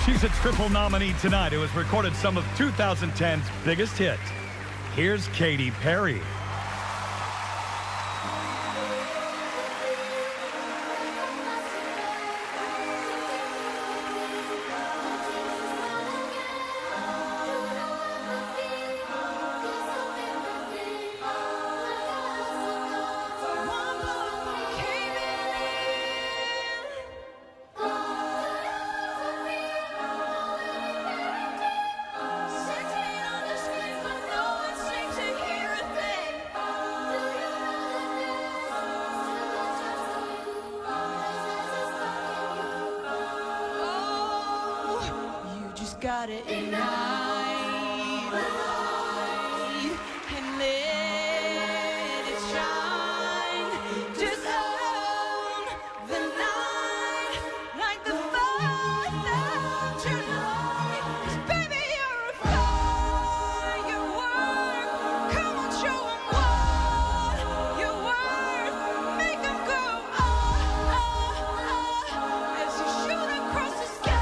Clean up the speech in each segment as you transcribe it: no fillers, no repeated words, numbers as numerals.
She's a triple nominee tonight who has recorded some of 2010's biggest hits. Here's Katy Perry. Got it in mind and let it shine. Just own the night like the 4th of July. 'Cause baby, you're a firework. Come on, show 'em what you're worth. Make 'em go as you shoot across the sky.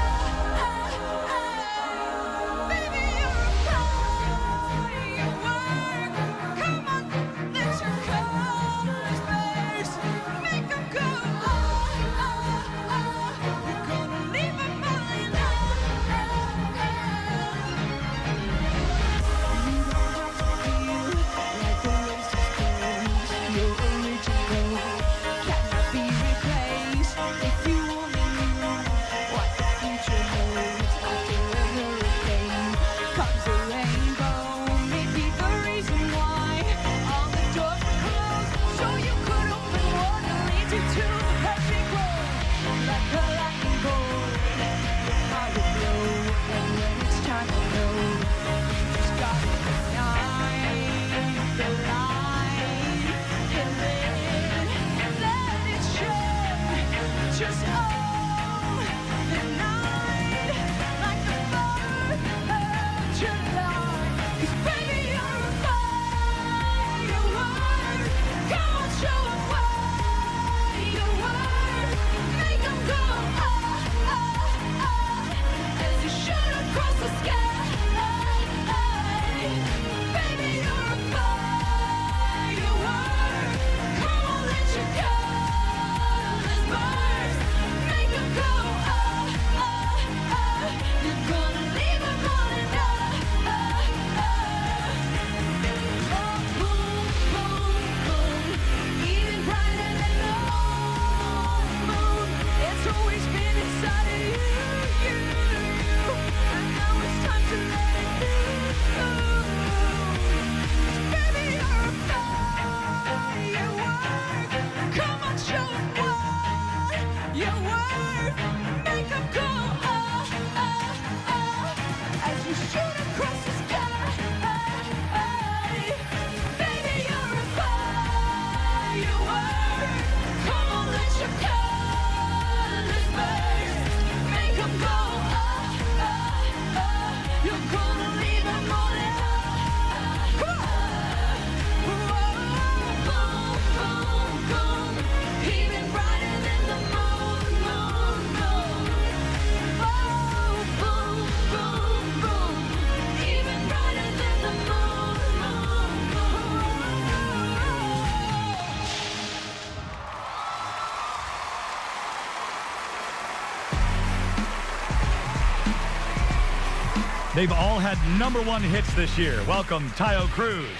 They've all had #1 hits this year. Welcome, Taio Cruz.